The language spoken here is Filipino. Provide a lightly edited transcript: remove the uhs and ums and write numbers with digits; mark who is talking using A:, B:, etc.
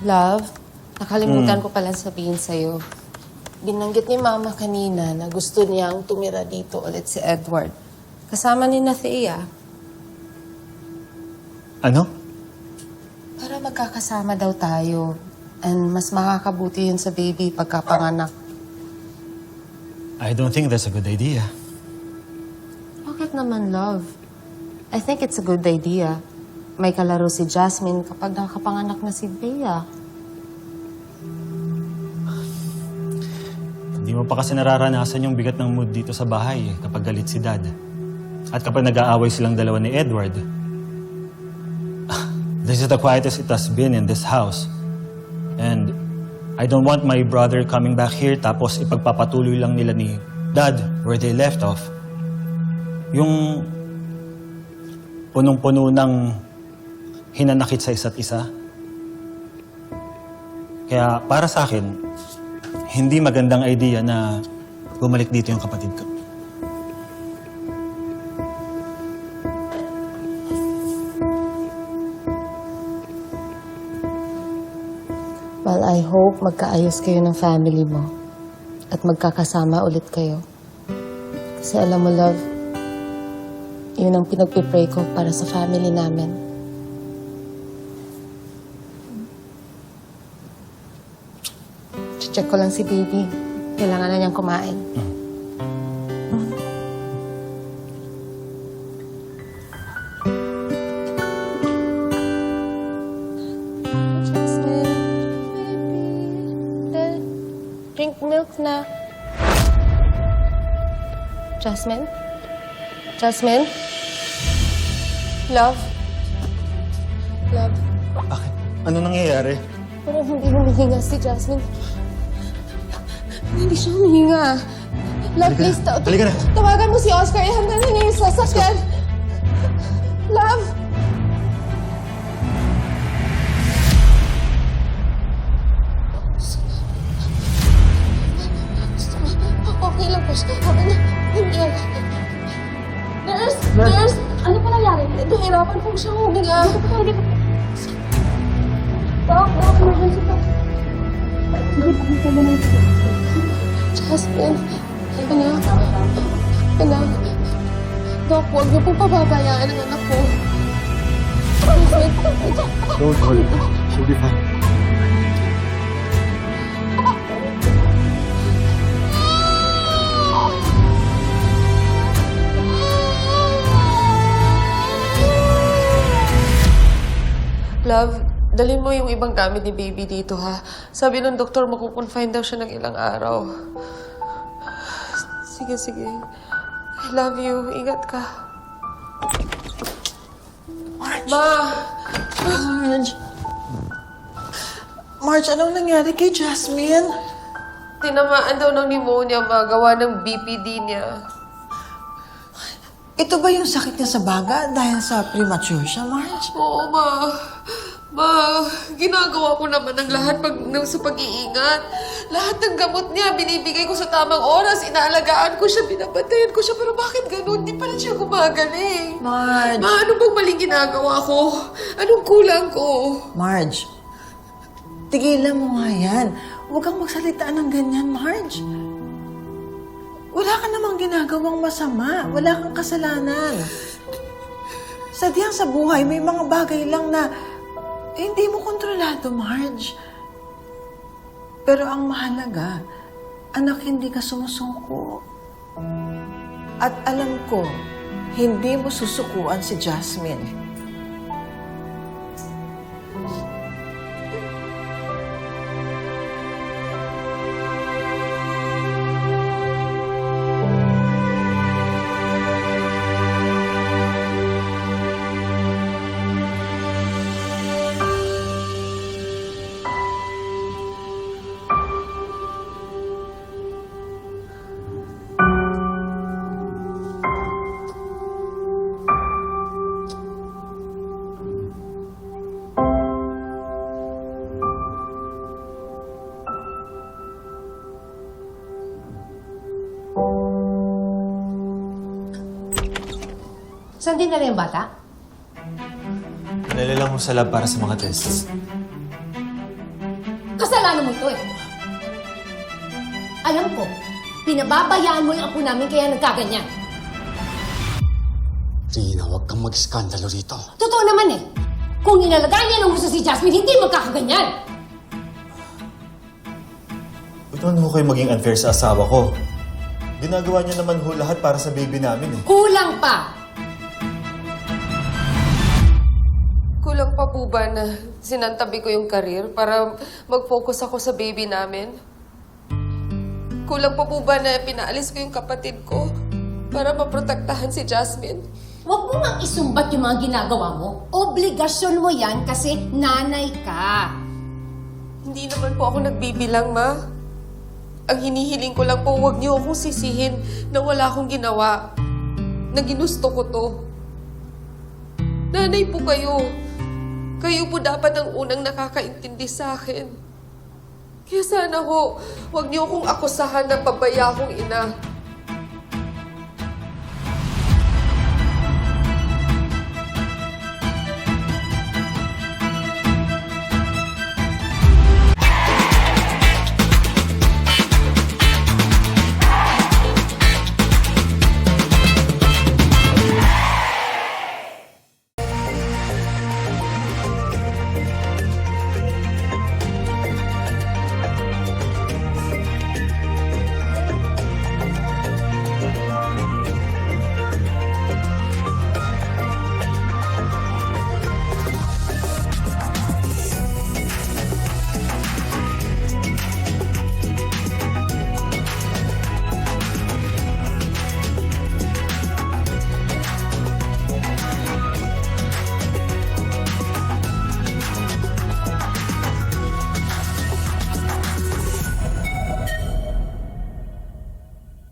A: Love, nakalimutan ko pala sabihin sa'yo. Binanggit ni Mama kanina na gusto niyang tumira dito ulit si Edward. Kasama ni Thea.
B: Ano?
A: Para magkakasama daw tayo. And mas makakabuti yun sa baby pagkapanganak.
B: I don't think that's a good idea.
A: Bakit naman, love? I think it's a good idea. May kalaro si Jasmine kapag nakapanganak na si Bea.
B: Hindi mo pa kasi nararanasan yung bigat ng mood dito sa bahay kapag galit si Dad. At kapag nag-aaway silang dalawa ni Edward. This is the quietest it has been in this house. And I don't want my brother coming back here tapos ipagpapatuloy lang nila ni Dad where they left off. Yung punong-puno ng hinanakit sa isa't isa. Kaya para sa akin, hindi magandang idea na bumalik dito yung kapatid ko.
A: Well, I hope magkaayos kayo ng family mo at magkakasama ulit kayo. Kasi alam mo, love, yun ang pinagpipray ko para sa family namin. Check ko lang si baby. Kailangan na niyang kumain. Jasmine, baby. Drink milk na. Jasmine? Jasmine? Love? Love?
B: Bakit? Ano nangyayari?
A: Pero hindi humihinga si Jasmine. Hindi siya humihinga. Love, please,
B: Halika na.
A: tawagan mo si Oscar. Ihanda na niya yung sasakyan. Love! Okay lang po siya. Okay na. Hindi. Nurse! Nurse!
C: Ano pa nangyari?
A: Nahirapan po siya huminga.
C: Doc, emergency po. Sige, pakita mo na ito.
A: Jasmine, anak. Doc, huwag niyo pong pababayaan ang anak ko.
B: Don't worry. She'll be fine.
A: Love, dalhin mo yung ibang gamit ni baby dito, ha? Sabi ng doktor, makukonfine daw siya ng ilang araw. Sige, sige. I love you. Ingat ka.
D: Marge!
A: Ma!
D: Marge! Marge, anong nangyari kay Jasmine?
A: Tinamaan daw ng pneumonia, ma. Gawa ng BPD niya.
D: Ito ba yung sakit niya sa baga dahil sa premature siya, Marge?
A: Oo, ma. Ma, ginagawa ko naman ang lahat sa pag-iingat. Lahat ng gamot niya, binibigay ko sa tamang oras. Inaalagaan ko siya, binabantayan ko siya. Pero bakit ganun? Di pa rin siya gumagaling.
D: Marge!
A: Ma, ano bang maling ginagawa ko? Anong kulang ko?
D: Marge, tigilan mo nga yan. Huwag kang magsalita ng ganyan, Marge. Wala ka namang ginagawang masama. Wala kang kasalanan. Sadyang sa buhay, may mga bagay lang na hindi mo kontrolado, Marge. Pero ang mahalaga, anak, hindi ka sumusuko. At alam ko, hindi mo susukuan si Jasmine.
C: Saan din na rin yung bata?
B: Nalilang ko sa lab para sa mga tests.
E: kasalanan mo ito eh. Alam ko, pinababayaan mo yung apo namin kaya nagkaganyan.
F: Rina, huwag kang mag-skandalo rito.
E: Totoo naman eh. Kung inalagaan niya ng gusto si Jasmine, hindi magkakaganyan.
G: Huwag naman ho kayo maging unfair sa asawa ko. Ginagawa niya naman ho lahat para sa baby namin eh.
E: Kulang pa.
A: Kulang pa po ba na sinantabi ko yung karir para mag-focus ako sa baby namin? Kulang pa po ba na pinaalis ko yung kapatid ko para maprotektahan si Jasmine?
E: Huwag mo mang isumbat yung mga ginagawa mo. Obligasyon mo yan kasi nanay ka.
A: Hindi naman po ako nagbibilang, Ma. Ang hinihiling ko lang po, huwag niyo akong sisihin na wala akong ginawa. Na ginusto ko to. Nanay po kayo. Kayo po dapat ang unang nakakaintindi sa akin. Kaya sana ho, huwag niyo akong akusahan na pabaya akong ina.